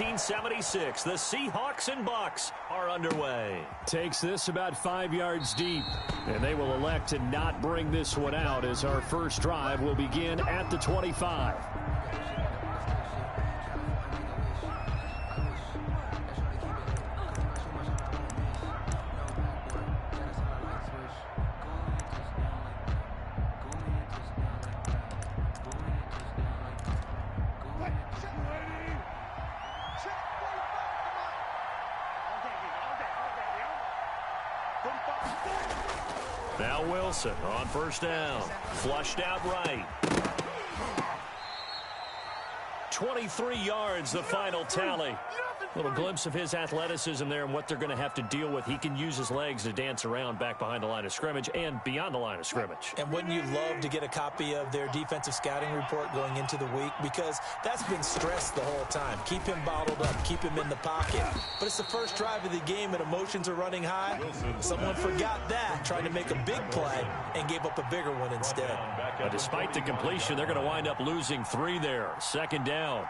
1976. The Seahawks and Bucks are underway. Takes this about 5 yards deep, and they will elect to not bring this one out as our first drive will begin at the 25. Now Wilson on first down. Flushed out right. 23 yards, the final tally. Little glimpse of his athleticism there and what they're going to have to deal with. He can use his legs to dance around back behind the line of scrimmage and beyond the line of scrimmage. And wouldn't you love to get a copy of their defensive scouting report going into the week? Because that's been stressed the whole time. Keep him bottled up. Keep him in the pocket. But it's the first drive of the game and emotions are running high. Someone forgot that, trying to make a big play and gave up a bigger one instead. Despite the completion, they're going to wind up losing 3 there. Second down.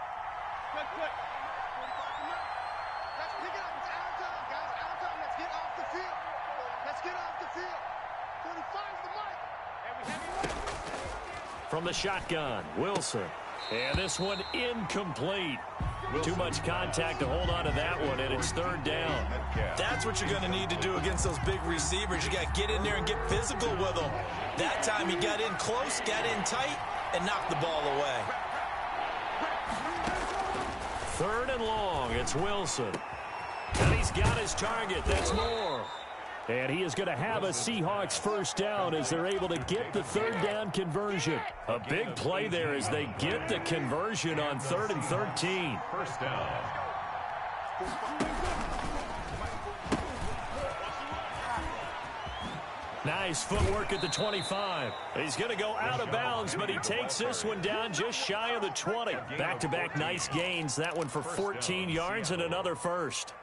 From the shotgun, Wilson. And this one incomplete. Too much contact to hold on to that one, and it's third down. That's what you're going to need to do against those big receivers. You got to get in there and get physical with them. That time he got in close, got in tight, and knocked the ball away. Third and long, it's Wilson. And he's got his target. That's Moore. And he is going to have a Seahawks first down as they're able to get the third down conversion. A big play there as they get the conversion on 3rd and 13. First down. Nice footwork at the 25. He's going to go out of bounds, but he takes this one down just shy of the 20. Back-to-back nice gains. That one for 14 yards and another first.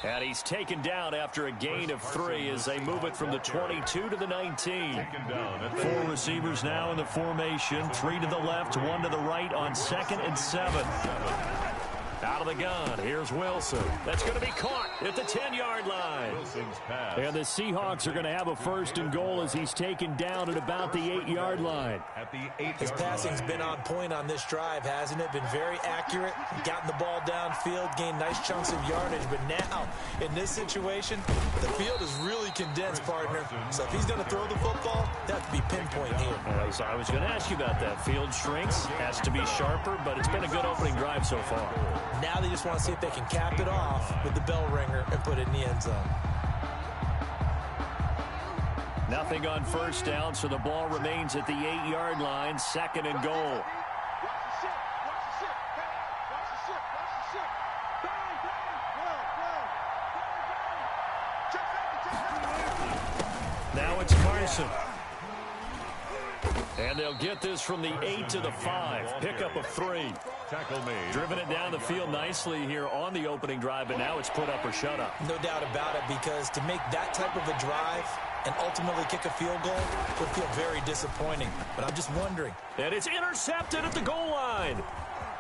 And he's taken down after a gain of 3 as they move it from the 22 to the 19. 4 receivers now in the formation. 3 to the left, 1 to the right on 2nd and 7. Out of the gun, here's Wilson. That's going to be caught at the 10-yard line. And the Seahawks are going to have a first and goal as he's taken down at about the 8-yard line. His passing's been on point on this drive, hasn't it? Been very accurate, gotten the ball downfield, gained nice chunks of yardage. But now, in this situation, the field is really condensed, partner. So if he's going to throw the football, that have to be pinpoint here. I was going to ask you about that. Field shrinks, has to be sharper, but it's been a good opening drive so far. Now they just want to see if they can cap it off with the bell ringer and put it in the end zone. Nothing on first down, so the ball remains at the 8-yard line. 2nd and goal. Now it's Carson. And they'll get this from the 8 to the 5. Pickup of 3. Tackle made. Driven it down the field nicely here on the opening drive, but now it's put up or shut up. No doubt about it, because to make that type of a drive and ultimately kick a field goal would feel very disappointing. But I'm just wondering. And it's intercepted at the goal line.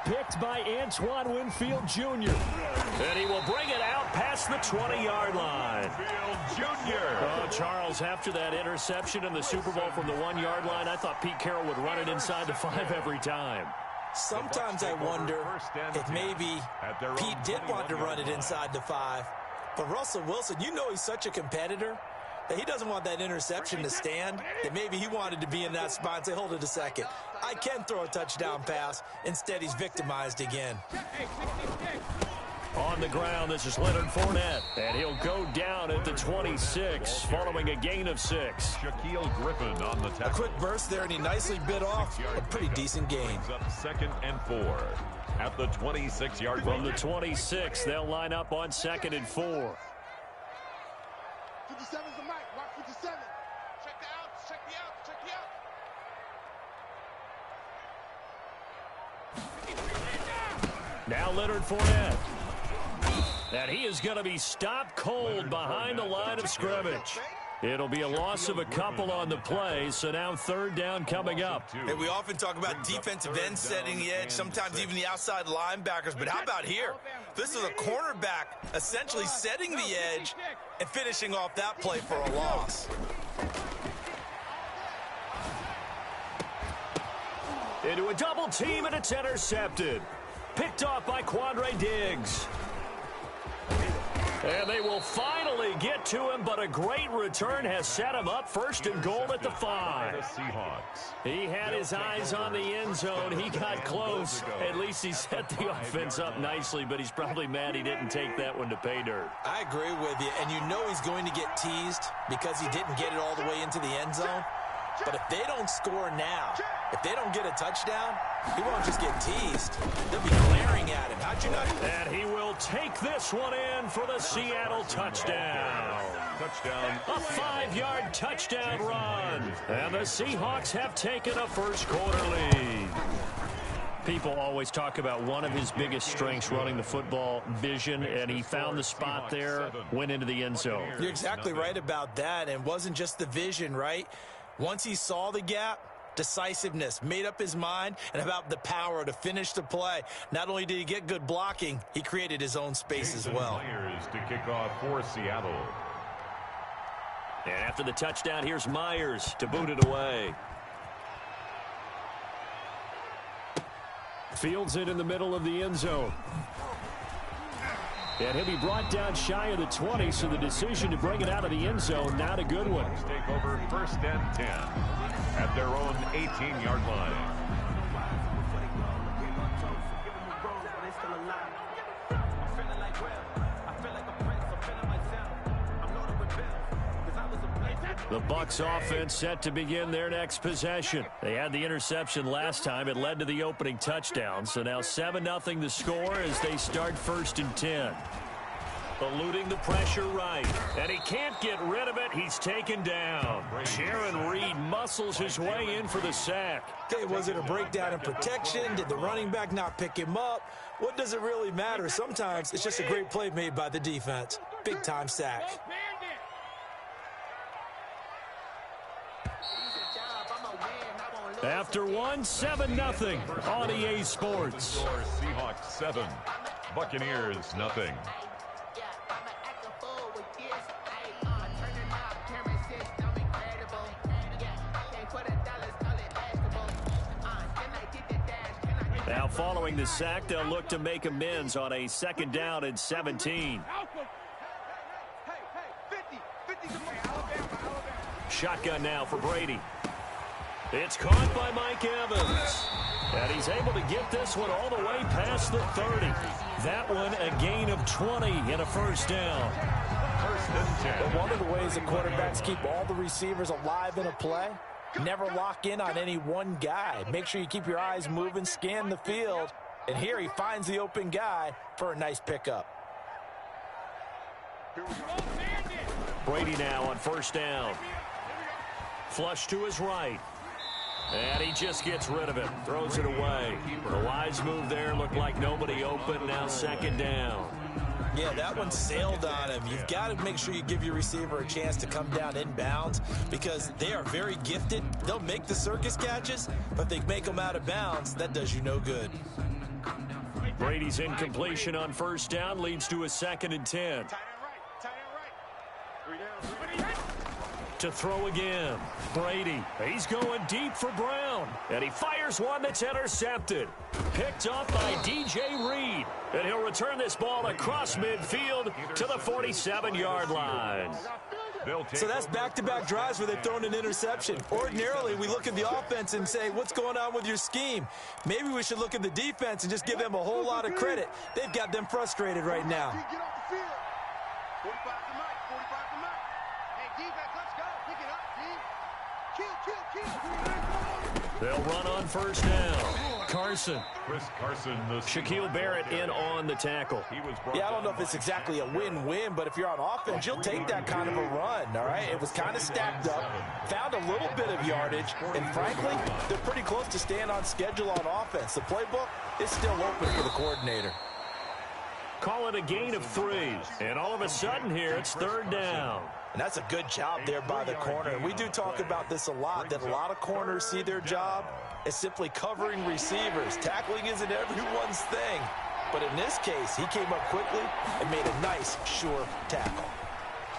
Picked by Antoine Winfield Jr. And he will bring it out past the 20-yard line. Jr. Charles, after that interception in the Super Bowl from the 1-yard line, I thought Pete Carroll would run it inside the 5 every time. Sometimes I wonder if maybe Pete did want to run it inside the 5. But Russell Wilson, you know he's such a competitor that he doesn't want that interception to stand, that maybe he wanted to be in that spot and say, hold it a second, I can throw a touchdown pass. Instead, he's victimized again. On the ground, this is Leonard Fournette, and he'll go down at the 26, following a gain of 6. Shaquille Griffin on the tackle. A quick burst there, and he nicely bit off a pretty decent gain. Up 2nd and 4 at the 26-yard line. From the 26, they'll line up on 2nd and 4. 57's the mic. Mark 57. Check the outs. Check the outs. Check the outs. Now Leonard Fournette. And he is going to be stopped cold behind the line of scrimmage. It'll be a loss of a couple on the play, so now third down coming up. Hey, we often talk about defensive ends setting the edge, sometimes even the outside linebackers, but how about here? This is a cornerback essentially setting the edge and finishing off that play for a loss. Into a double team, and it's intercepted. Picked off by Quandre Diggs. And they will finally get to him, but a great return has set him up first and goal at the 5. He had his eyes on the end zone. He got close. At least he set the offense up nicely, but he's probably mad he didn't take that one to pay dirt. I agree with you, and you know he's going to get teased because he didn't get it all the way into the end zone. But if they don't score now, if they don't get a touchdown, he won't just get teased. They'll be glaring at him. How'd you not? And he will take this one in for the Seattle touchdown. A 5-yard touchdown run. And the Seahawks have taken a first-quarter lead. People always talk about one of his biggest strengths, running the football, vision, and he found the spot there, went into the end zone. You're exactly right about that, and it wasn't just the vision, right? Once he saw the gap, decisiveness, made up his mind, and about the power to finish the play. Not only did he get good blocking, he created his own space as well. Myers to kick off for Seattle. And after the touchdown, here's Myers to boot it away. Fields it in the middle of the end zone. And he'll be brought down shy of the 20, so the decision to bring it out of the end zone, not a good one. Take over first and 10 at their own 18-yard line. The Bucs offense set to begin their next possession. They had the interception last time. It led to the opening touchdown. So now 7-0 the score as they start first and 10. Eluding the pressure right. And he can't get rid of it. He's taken down. Sharon Reed muscles his way in for the sack. Okay, was it a breakdown in protection? Did the running back not pick him up? What does it really matter? Sometimes it's just a great play made by the defense. Big-time sack. After one, 7-0 on EA Sports. Seahawks 7, Buccaneers 0. Now following the sack, they'll look to make amends on a 2nd down and 17. Shotgun now for Brady. It's caught by Mike Evans. And he's able to get this one all the way past the 30. That one a gain of 20 and a first down. But one of the ways the quarterbacks keep all the receivers alive in a play, never lock in on any one guy. Make sure you keep your eyes moving, scan the field. And here he finds the open guy for a nice pickup. Brady now on first down. Flush to his right. And he just gets rid of it. Throws it away. The wise move there. Looked like nobody open. Now 2nd down. Yeah, that one sailed on him. You've got to make sure you give your receiver a chance to come down inbounds because they are very gifted. They'll make the circus catches, but if they make them out of bounds, that does you no good. Brady's incompletion on first down leads to a 2nd and 10. To throw again. Brady. He's going deep for Brown. And he fires one that's intercepted. Picked off by DJ Reed. And he'll return this ball across midfield to the 47-yard line. So that's back-to-back drives where they've thrown an interception. Ordinarily, we look at the offense and say, what's going on with your scheme? Maybe we should look at the defense and just give them a whole lot of credit. They've got them frustrated right now. They'll run on first down. Carson. Chris Carson. Shaquille Barrett in on the tackle. Yeah, I don't know if it's exactly a win-win, but if you're on offense, you'll take that kind of a run, all right? It was kind of stacked up, found a little bit of yardage, and frankly, they're pretty close to staying on schedule on offense. The playbook is still open for the coordinator. Call it a gain of 3. And all of a sudden here, it's 3rd down. And that's a good job there by the corner. We do talk about this a lot, that a lot of corners see their job as simply covering receivers. Tackling isn't everyone's thing. But in this case, he came up quickly and made a nice, sure tackle.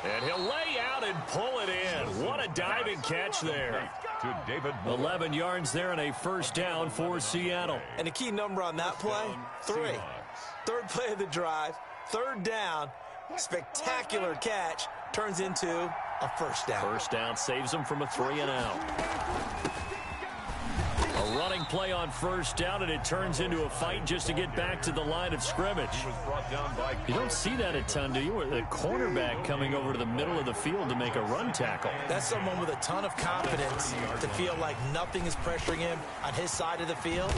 And he'll lay out and pull it in. What a diving catch there. To David 11 yards there and a 1st down for Seattle. And a key number on that play, 3. 3rd play of the drive, 3rd down, spectacular catch, turns into a 1st down. 1st down saves them from a 3-and-out. A running play on 1st down, and it turns into a fight just to get back to the line of scrimmage. You don't see that a ton, do you? Or the cornerback coming over to the middle of the field to make a run tackle. That's someone with a ton of confidence to feel like nothing is pressuring him on his side of the field.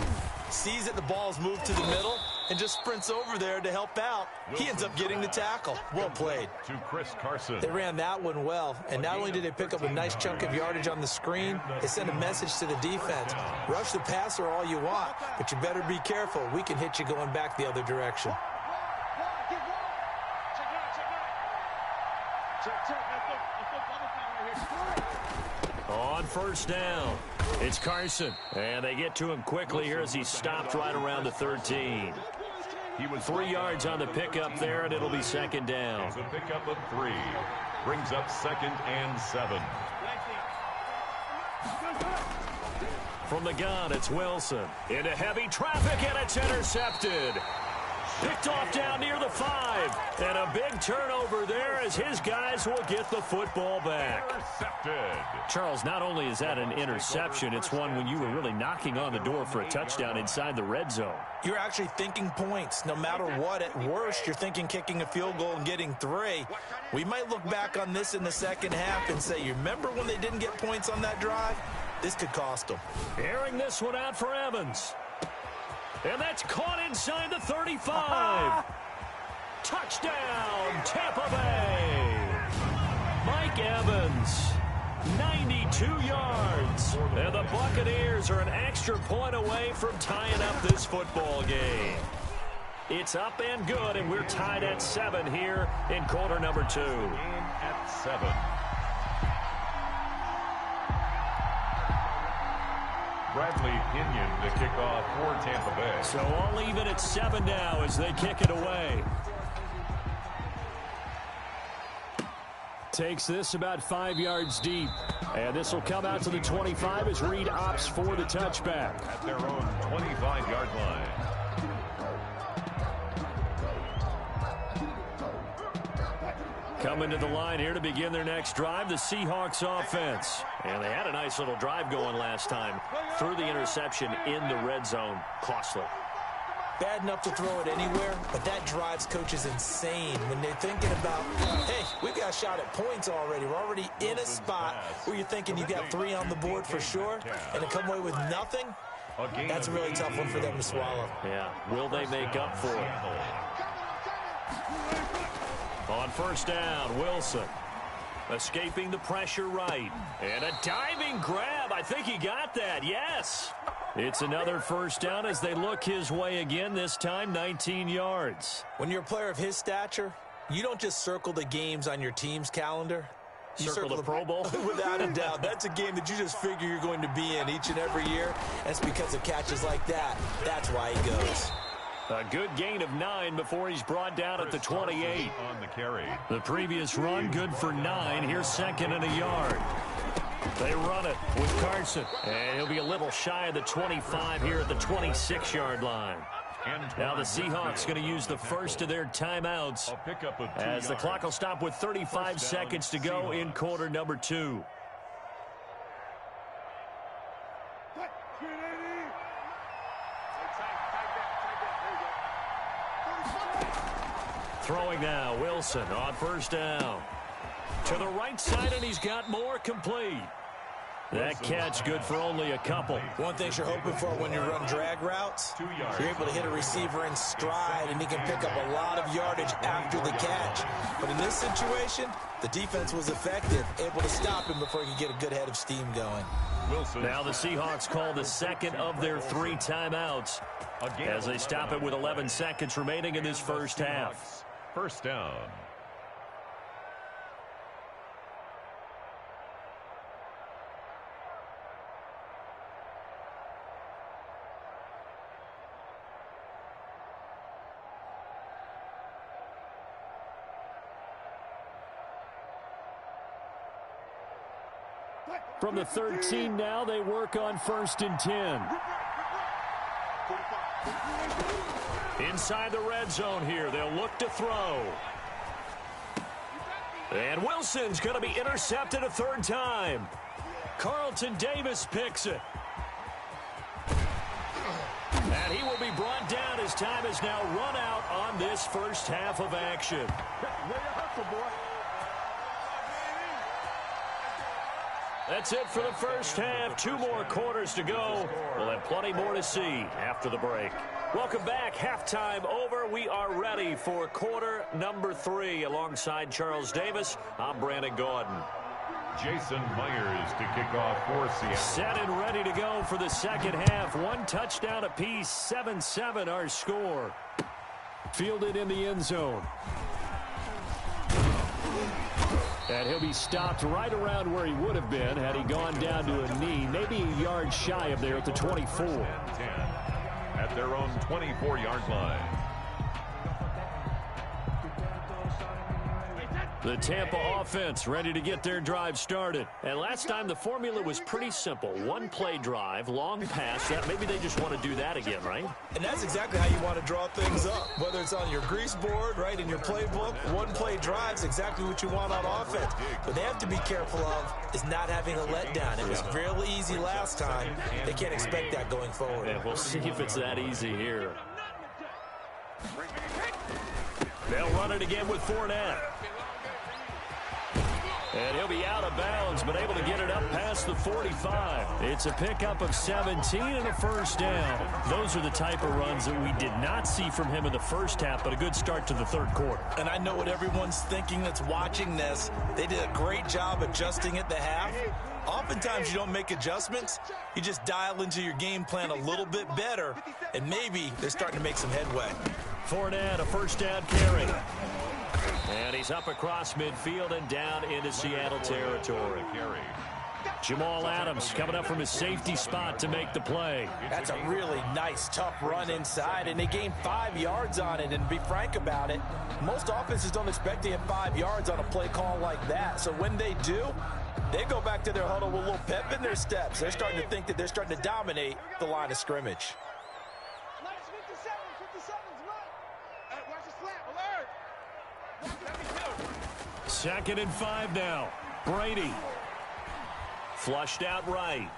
Sees that the ball's moved to the middle and just sprints over there to help out. He ends up getting the tackle. Well played. To Chris Carson. They ran that one well, and not only did they pick up a nice chunk of yardage on the screen, they sent a message to the defense. Rush the passer all you want, but you better be careful. We can hit you going back the other direction. On 1st down, it's Carson. And they get to him quickly here as he's stopped right around the 13. He was 3 yards on the pickup there, and it'll be 2nd down. It's a pickup of 3. Brings up 2nd and 7. From the gun, it's Wilson. Into heavy traffic, and it's intercepted. Picked off down near the 5. And a big turnover there as his guys will get the football back. Intercepted. Charles, not only is that an interception, it's one when you were really knocking on the door for a touchdown inside the red zone. You're actually thinking points. No matter what, at worst, you're thinking kicking a field goal and getting 3. We might look back on this in the second half and say, you remember when they didn't get points on that drive? This could cost them. Airing this one out for Evans. And that's caught inside the 35. Touchdown, Tampa Bay. Mike Evans, 92 yards. And the Buccaneers are an extra point away from tying up this football game. It's up and good, and we're tied at 7 here in quarter number 2. At 7. Bradley Pinion to kick off for Tampa Bay. So all even at 7 now as they kick it away. Takes this about 5 yards deep. And this will come out to the 25 as Reed opts for the touchback. At their own 25-yard line. Coming to the line here to begin their next drive, the Seahawks offense. And they had a nice little drive going last time. Threw the interception in the red zone. Costly. Bad enough to throw it anywhere, but that drives coaches insane when they're thinking about, hey, we've got a shot at points already. We're already in a spot where you're thinking you've got 3 on the board for sure, and to come away with nothing, that's a really tough one for them to swallow. Yeah, will they make up for it? On 1st down, Wilson. Escaping the pressure right. And a diving grab. I think he got that. Yes. It's another 1st down as they look his way again, this time 19 yards. When you're a player of his stature, you don't just circle the games on your team's calendar. You circle the Pro Bowl? Without a doubt. That's a game that you just figure you're going to be in each and every year. And it's because of catches like that. That's why he goes. A good gain of 9 before he's brought down at the 28. On the carry. The previous run good for 9. Here's 2nd and a yard. They run it with Carson. And he'll be a little shy of the 25 here at the 26-yard line. Now the Seahawks going to use the first of their timeouts as the clock will stop with 35 seconds to go in quarter number 2. Throwing now, Wilson on 1st down. To the right side, and he's got more complete. That catch good for only a couple. One thing you're hoping for when you run drag routes, you're able to hit a receiver in stride, and he can pick up a lot of yardage after the catch. But in this situation, the defense was effective, able to stop him before he could get a good head of steam going. Now the Seahawks call the second of their 3 timeouts as they stop it with 11 seconds remaining in this first half. First down. From the 13 now, they work on 1st and 10. Inside the red zone here, they'll look to throw. And Wilson's going to be intercepted a 3rd time. Carlton Davis picks it. And he will be brought down as time is now run out on this first half of action. That's it for the first half. 2 more quarters to go. We'll have plenty more to see after the break. Welcome back. Halftime over. We are ready for quarter number 3. Alongside Charles Davis, I'm Brandon Gordon. Jason Myers to kick off for Seattle. Set and ready to go for the second half. 1 touchdown apiece. 7-7 our score. Fielded in the end zone. And he'll be stopped right around where he would have been had he gone down to a knee, maybe a yard shy of there at the 24. 10 at their own 24-yard line. The Tampa offense ready to get their drive started. And last time the formula was pretty simple. 1-play drive, long pass. That maybe they just want to do that again, right? And that's exactly how you want to draw things up. Whether it's on your grease board, right, in your playbook, 1-play drive is exactly what you want on offense. What they have to be careful of is not having a letdown. It was real easy last time. They can't expect that going forward. Yeah, we'll see if it's that easy here. They'll run it again with Fournette. And he'll be out of bounds, but able to get it up past the 45. It's a pickup of 17 and a first down. Those are the type of runs that we did not see from him in the first half, but a good start to the 3rd quarter. And I know what everyone's thinking that's watching this. They did a great job adjusting at the half. Oftentimes you don't make adjustments. You just dial into your game plan a little bit better, and maybe they're starting to make some headway. Fournette, a first down carry. And he's up across midfield and down into Seattle territory. Jamal Adams coming up from his safety spot to make the play. That's a really nice, tough run inside, and they gained 5 yards on it. And to be frank about it, most offenses don't expect to get 5 yards on a play call like that. So when they do, they go back to their huddle with a little pep in their steps. They're starting to think that they're starting to dominate the line of scrimmage. Second and 5 now. Brady. Flushed out right.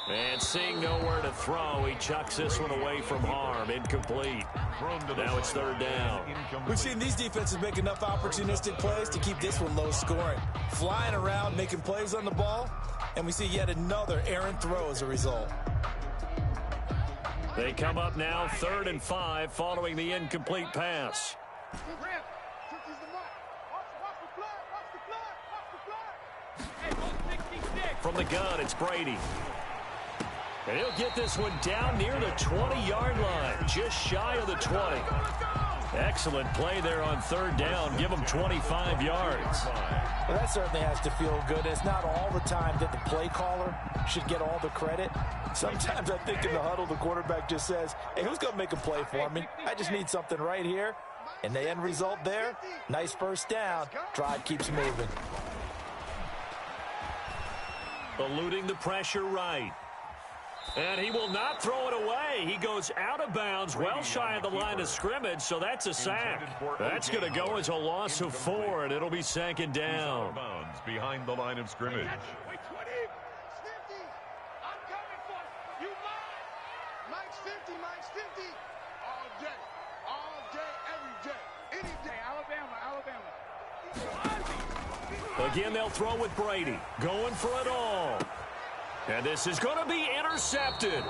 And seeing nowhere to throw, he chucks this one away from harm. Incomplete. Now it's 3rd down. We've seen these defenses make enough opportunistic plays to keep this one low scoring. Flying around, making plays on the ball, and we see yet another errant throw as a result. They come up now 3rd and 5 following the incomplete pass. From the gun, it's Brady. And he'll get this one down near the 20-yard line, just shy of the 20. Excellent play there on 3rd down. Give them 25 yards. Well, that certainly has to feel good. It's not all the time that the play caller should get all the credit. Sometimes I think in the huddle, the quarterback just says, hey, who's going to make a play for me? I just need something right here. And the end result there, nice first down. Drive keeps moving. Eluding the pressure right. And he will not throw it away. He goes out of bounds, well shy of the line of scrimmage, so that's a sack. That's going to go as a loss of 4, and it'll be 2nd down. Behind the line of scrimmage. Again, they'll throw with Brady. Going for it all. And this is going to be intercepted.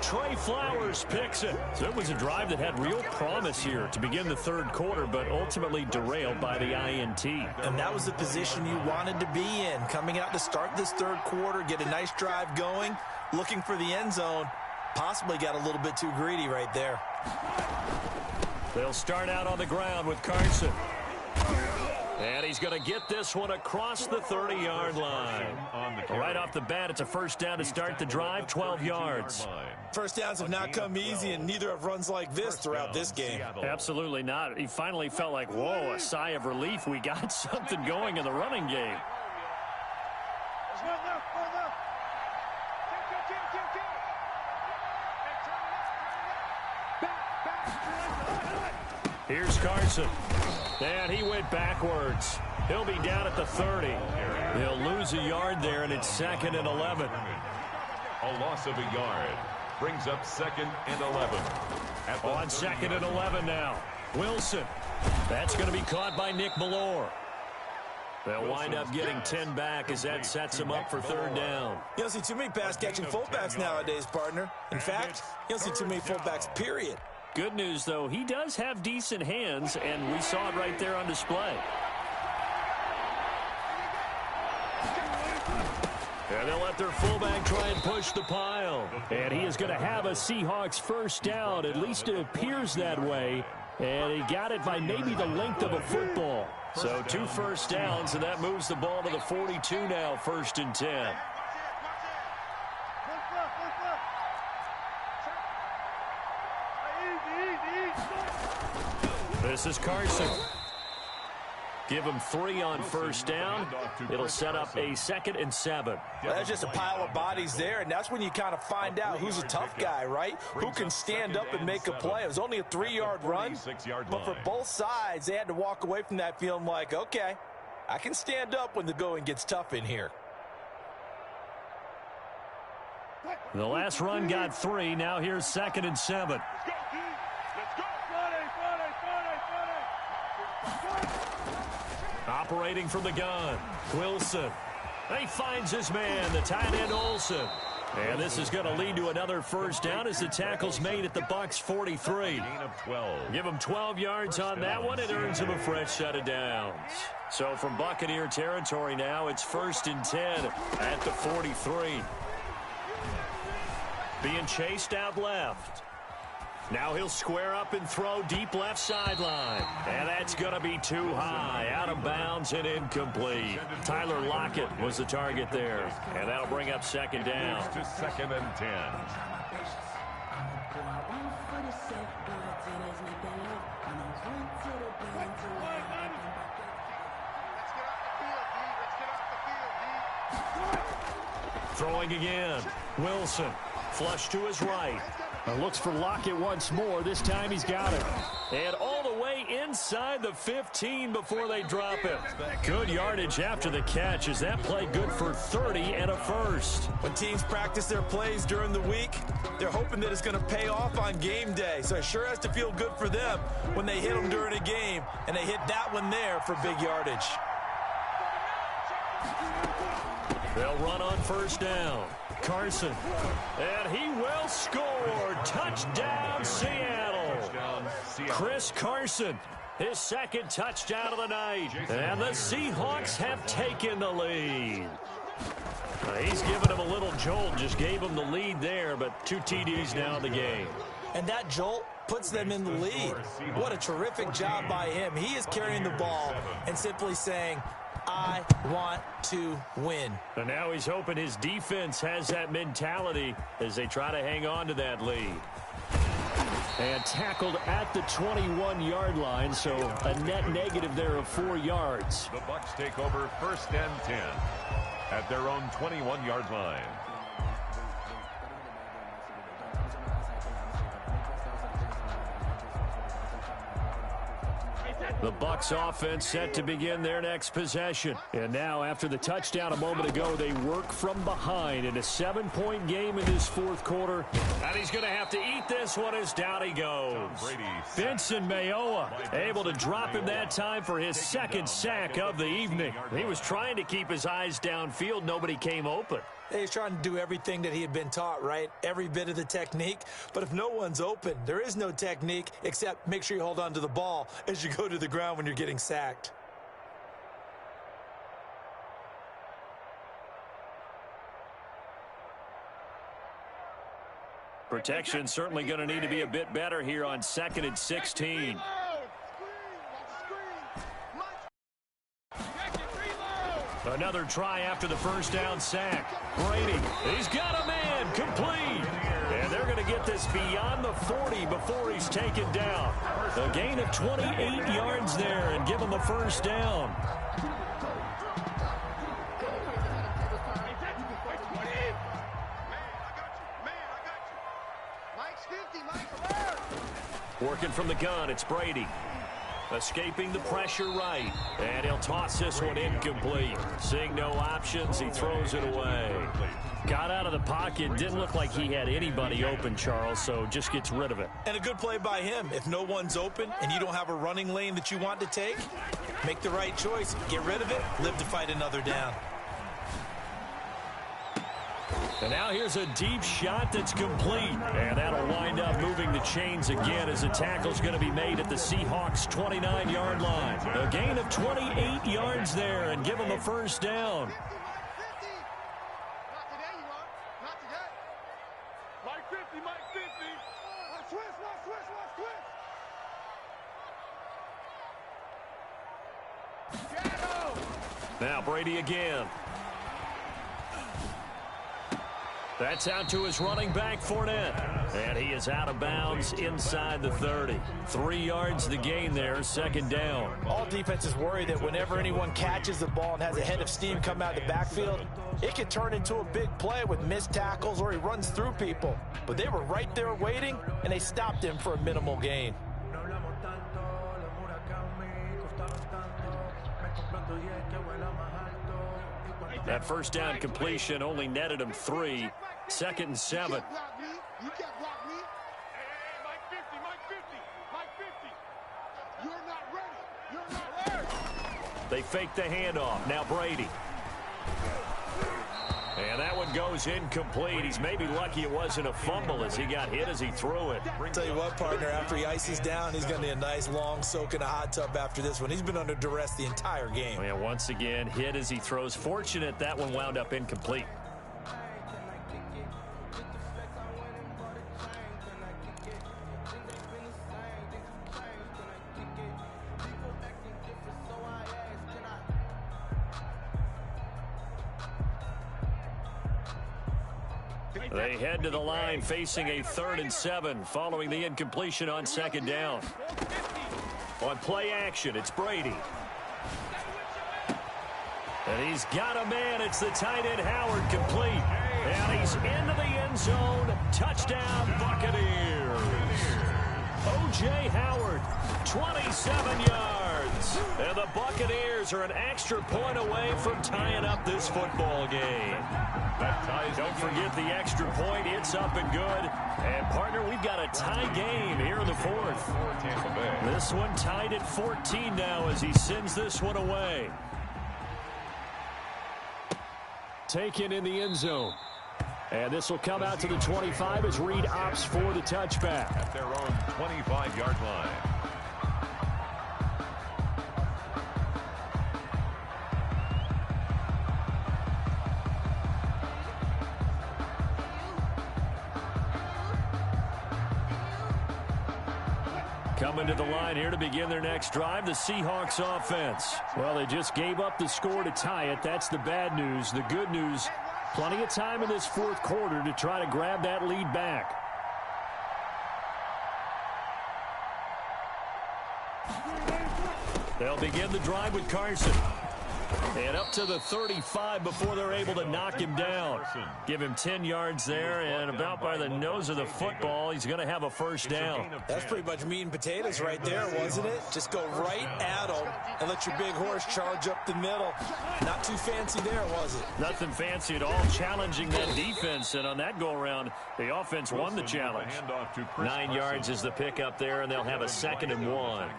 Trey Flowers picks it. So it was a drive that had real promise here to begin the third quarter, but ultimately derailed by the INT. And that was the position you wanted to be in. Coming out to start this third quarter, get a nice drive going, looking for the end zone. Possibly got a little bit too greedy right there. They'll start out on the ground with Carson. And he's going to get this one across the 30-yard line. Right off the bat, it's a first down to start the drive, 12 yards. First downs have not come easy, and neither have runs like this throughout this game. Absolutely not. He finally felt like, whoa, a sigh of relief. We got something going in the running game. Here's Carson. And he went backwards. He'll be down at the 30. They'll lose a yard there, and it's 2nd and 11. A loss of a yard brings up 2nd and 11. On 2nd and 11 now. Wilson. That's going to be caught by Nick Ballore. They'll wind up getting 10 back as that sets them up for third down. You don't see too many pass-catching fullbacks nowadays, partner. In fact, you don't see too many fullbacks, period. Good news, though, he does have decent hands, and we saw it right there on display. And they'll let their fullback try and push the pile. And he is going to have a Seahawks first down. At least it appears that way. And he got it by maybe the length of a football. So 2 first downs, and that moves the ball to the 42 now, 1st and 10. This is Carson. Give him 3 on first down. It'll set up a 2nd and 7. Well, that's just a pile of bodies there, and that's when you kind of find out who's a tough guy, right? Who can stand up and make a play. It was only a 3-yard run, but for both sides, they had to walk away from that feeling like, okay, I can stand up when the going gets tough in here. The last run got 3. Now here's 2nd and 7. Operating from the gun, Wilson. He finds his man, the tight end Olsen. And this is going to lead to another first down as the tackle's made at the Bucs 43. Give him 12 yards on that one. It earns him a fresh set of downs. So from Buccaneer territory now, it's 1st and 10 at the 43. Being chased out left. Now he'll square up and throw deep left sideline. And that's going to be too high. Out of bounds and incomplete. Tyler Lockett was the target there. And that'll bring up 2nd down. To 2nd and 10. Throwing again. Wilson. Flush to his right. Looks for Lockett once more. This time he's got it. And all the way inside the 15 before they drop it. Good yardage after the catch. Is that play good for 30 and a first? When teams practice their plays during the week, they're hoping that it's going to pay off on game day. So it sure has to feel good for them when they hit them during a game. And they hit that one there for big yardage. They'll run on first down. Carson. And he will score. Touchdown, Seattle. Chris Carson, his 2nd touchdown of the night. And the Seahawks have taken the lead. He's given him a little jolt. Just gave him the lead there, but 2 TDs now in the game. And that jolt puts them in the lead. What a terrific job by him. He is carrying the ball and simply saying, I want to win. And now he's hoping his defense has that mentality as they try to hang on to that lead. And tackled at the 21-yard line, so a net negative there of 4 yards. The Bucs take over 1st and 10 at their own 21-yard line. The Bucs offense set to begin their next possession. And now, after the touchdown a moment ago, they work from behind in a 7-point game in this 4th quarter. And he's going to have to eat this one as down he goes. Vincent Mayowa able to drop him that time for his 2nd sack of the evening. He was trying to keep his eyes downfield. Nobody came open. He's trying to do everything that he had been taught, right? Every bit of the technique. But if no one's open, there is no technique except make sure you hold on to the ball as you go to the ground when you're getting sacked. Protection certainly going to need to be a bit better here on 2nd and 16. Another try after the first down sack. Brady, he's got a man, complete. And they're going to get this beyond the 40 before he's taken down. A gain of 28 yards there and give him a first down. Working from the gun, it's Brady. Escaping the pressure right. And he'll toss this one incomplete. Seeing no options, he throws it away. Got out of the pocket. Didn't look like he had anybody open, Charles, so just gets rid of it. And a good play by him. If no one's open and you don't have a running lane that you want to take, make the right choice. Get rid of it. Live to fight another down. And now here's a deep shot that's complete. And that'll wind up moving the chains again as the tackle's going to be made at the Seahawks' 29-yard line. A gain of 28 yards there and give them a first down. Not today, you are. Not today. Mike 50, Mike 50. Watch twist, watch twist, watch twist. Now Brady again. That's out to his running back, Fournette. And he is out of bounds inside the 30. 3 yards the gain there, 2nd down. All defenses worry that whenever anyone catches the ball and has a head of steam come out of the backfield, it can turn into a big play with missed tackles or he runs through people. But they were right there waiting, and they stopped him for a minimal gain. That first down completion only netted him 3. 2nd and 7. You can't block me. Hey, Mike 50, Mike 50, Mike 50. You're not ready. You're not ready. They fake the handoff. Now Brady. And that one goes incomplete. He's maybe lucky it wasn't a fumble as he got hit as he threw it. I'll tell you what, partner, after he ices down, he's going to need a nice long soak in a hot tub after this one. He's been under duress the entire game. And once again, hit as he throws. Fortunate that one wound up incomplete. They head to the line facing a 3rd and 7 following the incompletion on 2nd down. On play action, it's Brady. And he's got a man. It's the tight end Howard, complete. And he's into the end zone. Touchdown, Buccaneers. O.J. Howard, 27 yards. And the Buccaneers are an extra point away from tying up this football game. Don't forget the extra point. It's up and good. And, partner, we've got a tie game here in the 4th. This one tied at 14 now as he sends this one away. Taken in the end zone. And this will come out to the 25 as Reed opts for the touchback. At their own 25-yard line. Coming to the line here to begin their next drive, the Seahawks offense. Well, they just gave up the score to tie it. That's the bad news. The good news, plenty of time in this 4th quarter to try to grab that lead back. They'll begin the drive with Carson. And up to the 35 before they're able to knock him down. Give him 10 yards there, and about by the nose of the football, he's going to have a first down. That's pretty much meat and potatoes right there, wasn't it? Just go right at him and let your big horse charge up the middle. Not too fancy there, was it? Nothing fancy at all, challenging that defense, and on that go-around, the offense won the challenge. 9 yards is the pickup there, and they'll have a 2nd and 1.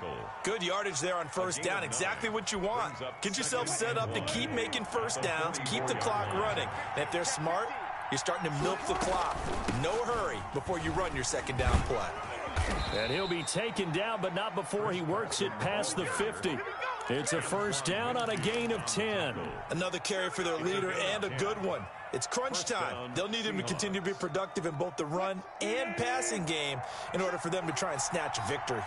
Good yardage there on first down, exactly what you want. Get yourself set up to keep making first downs, keep the clock running. And if they're smart, you're starting to milk the clock. No hurry before you run your second down play. And he'll be taken down, but not before he works it past the 50. It's a first down on a gain of 10. Another carry for their leader and a good one. It's crunch time. They'll need him to continue to be productive in both the run and passing game in order for them to try and snatch a victory.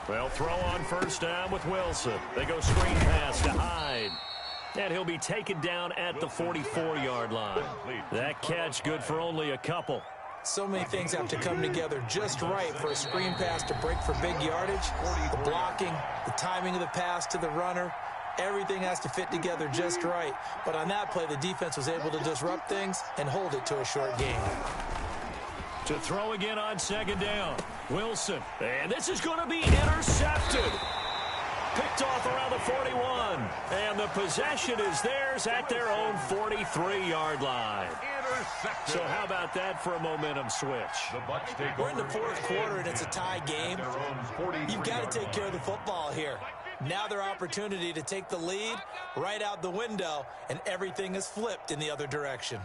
Well, throw on first down with Wilson. They go screen pass to Hyde. And he'll be taken down at the 44-yard line. That catch good for only a couple. So many things have to come together just right for a screen pass to break for big yardage. The blocking, the timing of the pass to the runner, everything has to fit together just right. But on that play, the defense was able to disrupt things and hold it to a short gain. To throw again on second down. Wilson. And this is going to be intercepted. Picked off around the 41. And the possession is theirs at their own 43-yard line. So how about that for a momentum switch? We're in the fourth quarter, and it's a tie game. You've got to take care of the football here. Now their opportunity to take the lead right out the window, and everything is flipped in the other direction.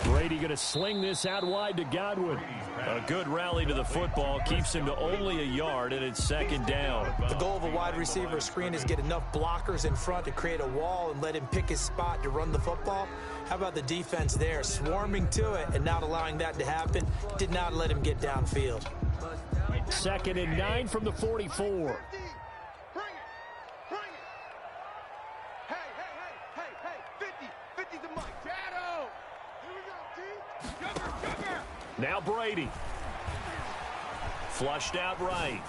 Brady going to sling this out wide to Godwin. A good rally to the football keeps him to only a yard, and it's second down. The goal of a wide receiver screen is get enough blockers in front to create a wall and let him pick his spot to run the football. How about the defense there, swarming to it and not allowing that to happen? Did not let him get downfield. Second and 9 from the 44. Now Brady. Flushed out right.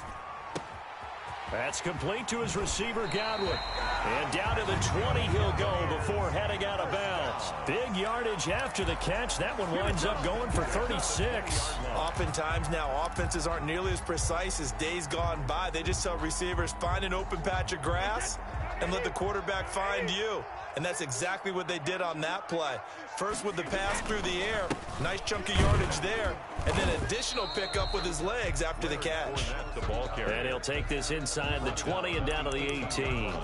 That's complete to his receiver, Godwin. And down to the 20 he'll go before heading out of bounds. Big yardage after the catch. That one winds up going for 36. Oftentimes now, offenses aren't nearly as precise as days gone by. They just tell receivers, find an open patch of grass and let the quarterback find you. And that's exactly what they did on that play. First with the pass through the air, nice chunk of yardage there, and then additional pickup with his legs after the catch. And he'll take this inside the 20 and down to the 18.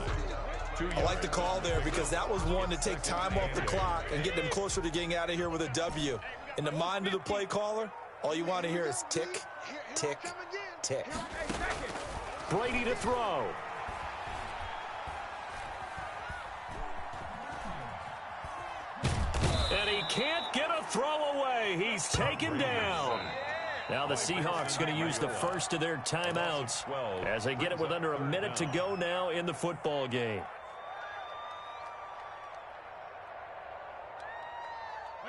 I like the call there because that was one to take time off the clock and get them closer to getting out of here with a W. In the mind of the play caller, all you want to hear is tick, tick, tick. Brady to throw. And he can't get a throw away. He's taken down. Now the Seahawks going to use the first of their timeouts as they get it with under a minute to go now in the football game.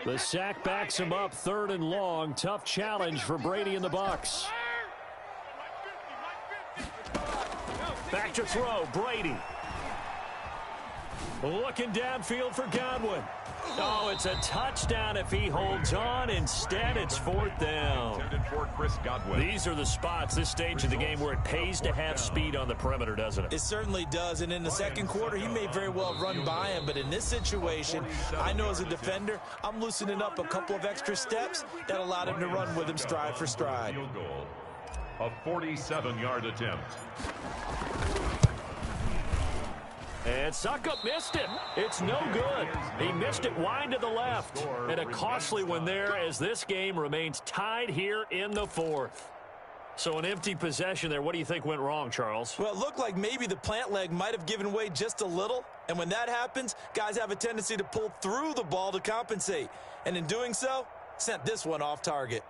The sack backs him up, third and long. Tough challenge for Brady and the Bucs. Back to throw, Brady. Looking downfield for Godwin. Oh, it's a touchdown if he holds on. Instead, it's fourth down. These are the spots, this stage of the game, where it pays to have speed on the perimeter, doesn't it? It certainly does, and in the second quarter, he may very well run by him, but in this situation, I know as a defender, I'm loosening up a couple of extra steps that allowed him to run with him stride for stride. A 47-yard attempt. And Suckup missed it. It's no good. He missed it wide to the left. And a costly one there as this game remains tied here in the fourth. So an empty possession there. What do you think went wrong, Charles? Well, it looked like maybe the plant leg might have given way just a little. And when that happens, guys have a tendency to pull through the ball to compensate. And in doing so, sent this one off target.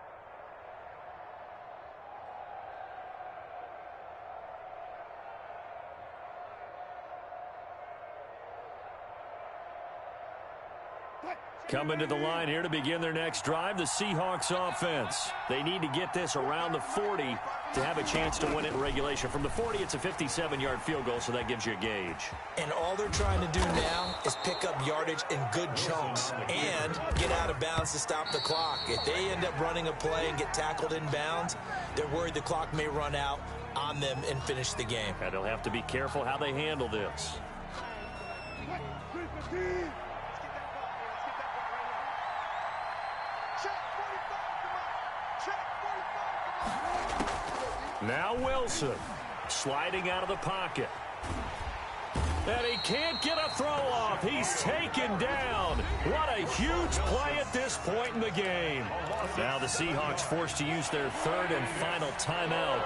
Coming to the line here to begin their next drive, the Seahawks offense. They need to get this around the 40 to have a chance to win it in regulation. From the 40, it's a 57-yard field goal, so that gives you a gauge. And all they're trying to do now is pick up yardage in good chunks and get out of bounds to stop the clock. If they end up running a play and get tackled in bounds, they're worried the clock may run out on them and finish the game. And they'll have to be careful how they handle this. Now Wilson sliding out of the pocket. And he can't get a throw off. He's taken down. What a huge play at this point in the game. Now the Seahawks forced to use their third and final timeout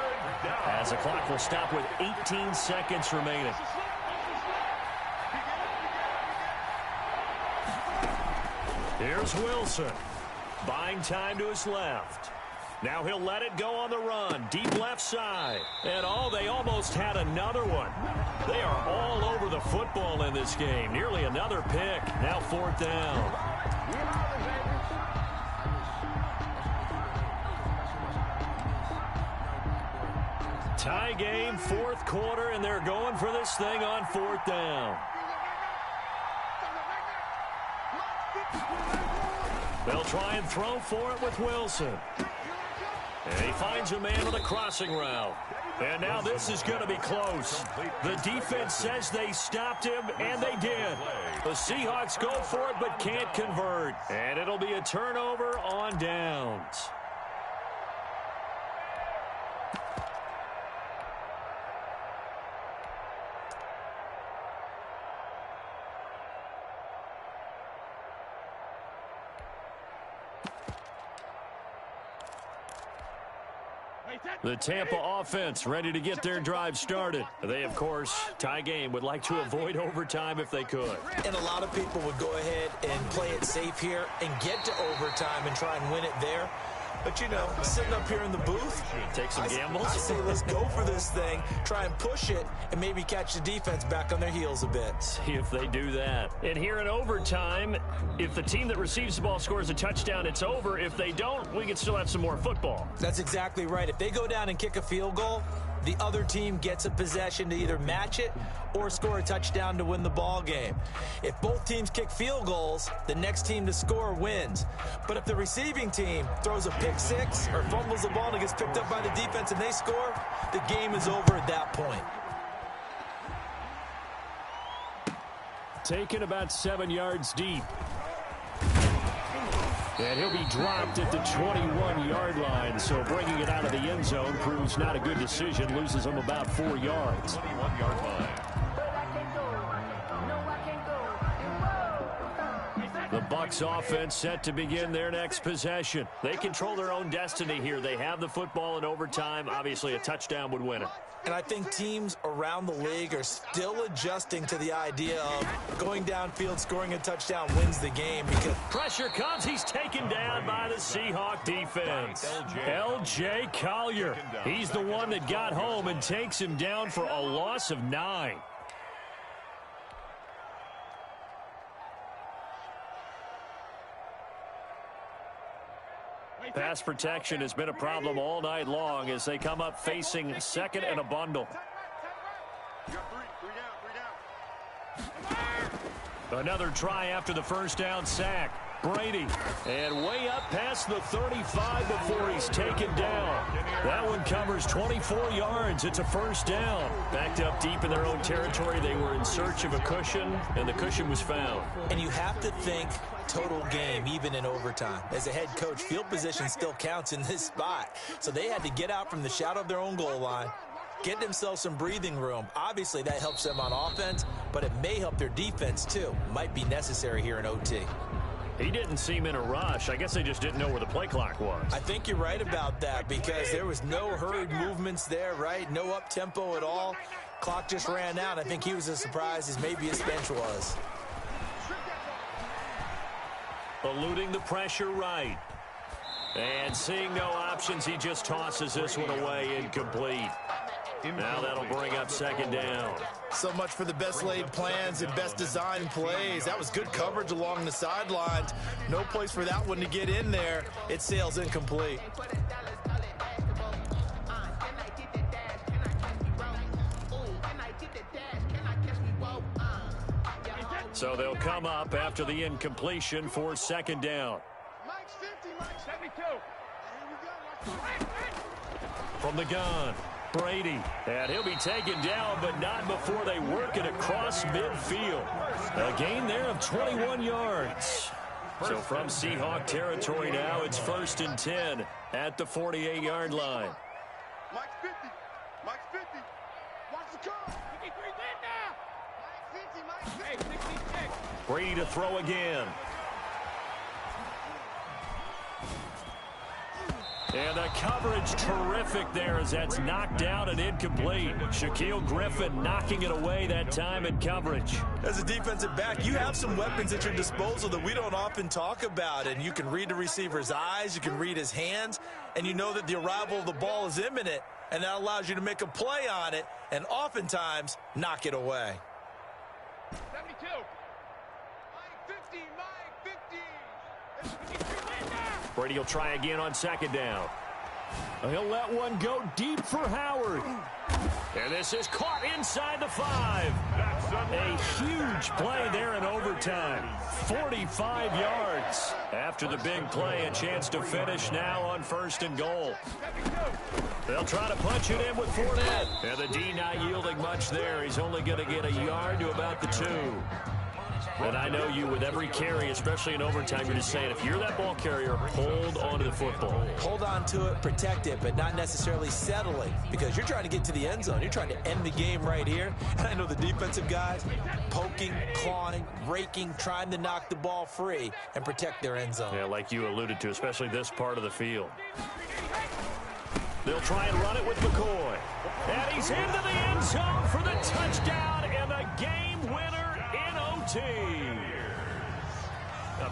as the clock will stop with 18 seconds remaining. Here's Wilson. Buying time to his left. Now he'll let it go on the run. Deep left side. And they almost had another one. They are all over the football in this game. Nearly another pick. Now 4th down. Tie game, 4th quarter, and they're going for this thing on 4th down. They'll try and throw for it with Wilson. And he finds a man with a crossing route. And now this is going to be close. The defense says they stopped him, and they did. The Seahawks go for it but can't convert. And it'll be a turnover on downs. The Tampa offense ready to get their drive started. They, of course, tie game, would like to avoid overtime if they could. And a lot of people would go ahead and play it safe here and get to overtime and try and win it there. But, you know, sitting up here in the booth, take some gambles. I say let's go for this thing, try and push it, and maybe catch the defense back on their heels a bit. See if they do that. And here in overtime, if the team that receives the ball scores a touchdown, it's over. If they don't, we can still have some more football. That's exactly right. If they go down and kick a field goal, the other team gets a possession to either match it or score a touchdown to win the ball game. If both teams kick field goals, the next team to score wins. But if the receiving team throws a pick six or fumbles the ball and it gets picked up by the defense and they score, the game is over at that point. Taken about 7 yards deep. And he'll be dropped at the 21-yard line, so bringing it out of the end zone proves not a good decision, loses him about 4 yards. 21-yard line. The Bucs offense set to begin their next possession. They control their own destiny here. They have the football in overtime. Obviously, a touchdown would win it. And I think teams around the league are still adjusting to the idea of going downfield, scoring a touchdown wins the game. Because pressure comes. He's taken down by the Seahawk defense. L.J. Collier. He's the one that got home and takes him down for a loss of 9. Pass protection has been a problem all night long as they come up facing second and a bundle. Another try after the first down sack. Brady, and way up past the 35 before he's taken down. That one covers 24 yards. It's a first down. Backed up deep in their own territory. They were in search of a cushion, and the cushion was found. And you have to think total game, even in overtime. As a head coach, field position still counts in this spot. So they had to get out from the shadow of their own goal line, get themselves some breathing room. Obviously, that helps them on offense, but it may help their defense, too. Might be necessary here in OT. He didn't seem in a rush. I guess they just didn't know where the play clock was. I think you're right about that because there was no hurried movements there, right? No up-tempo at all. Clock just ran out. I think he was as surprised as maybe his bench was. Eluding the pressure right. And seeing no options, he just tosses this one away incomplete. Now that'll bring up second down. So much for the best laid plans and best designed plays. That was good coverage along the sidelines. No place for that one to get in there. It sails incomplete. So they'll come up after the incompletion for second down. From the gun, Brady. And he'll be taken down, but not before they work it across midfield. A gain there of 21 yards. So from Seahawk territory now, it's 1st and 10 at the 48-yard line. Mike's 50. Mike's 50. Watch the curve. 53 now. Mike 50. Mike 50. Hey, 66. Brady to throw again. And the coverage terrific there as that's knocked down and incomplete. Shaquille Griffin knocking it away that time in coverage. As a defensive back, you have some weapons at your disposal that we don't often talk about. And you can read the receiver's eyes, you can read his hands, and you know that the arrival of the ball is imminent. And that allows you to make a play on it and oftentimes knock it away. 72. Mike 50. Mike 50. Brady will try again on 2nd down. He'll let one go deep for Howard. And this is caught inside the 5. A huge play there in overtime. 45 yards. After the big play, a chance to finish now on 1st and goal. They'll try to punch it in with Fournette. And the D not yielding much there. He's only going to get a yard to about the 2. And I know you, with every carry, especially in overtime, you're just saying, if you're that ball carrier, hold on to the football. Hold on to it, protect it, but not necessarily settling, because you're trying to get to the end zone. You're trying to end the game right here. And I know the defensive guys poking, clawing, raking, trying to knock the ball free and protect their end zone. Yeah, like you alluded to, especially this part of the field. They'll try and run it with McCoy. And he's into the end zone for the touchdown and the game winner in OT.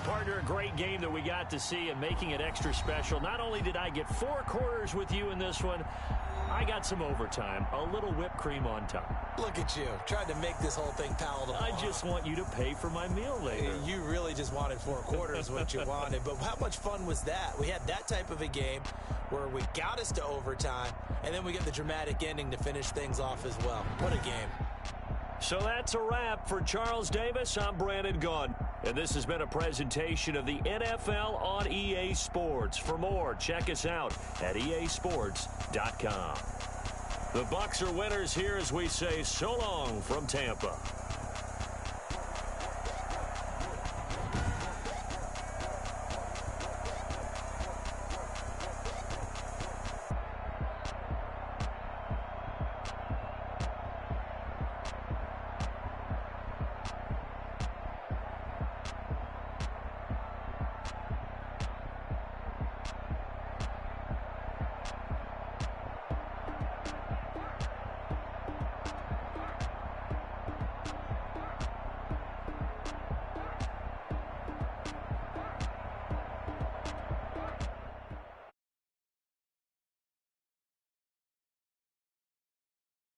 Partner, a great game that we got to see and making it extra special. Not only did I get 4 quarters with you in this one, I got some overtime, a little whipped cream on top. Look at you, trying to make this whole thing palatable. I just want you to pay for my meal later. You really just wanted 4 quarters, what you wanted. But how much fun was that? We had that type of a game where we got us to overtime, and then we get the dramatic ending to finish things off as well. What a game. So that's a wrap for Charles Davis. I'm Brandon Gunn. And this has been a presentation of the NFL on EA Sports. For more, check us out at easports.com. The Bucs are winners here as we say so long from Tampa.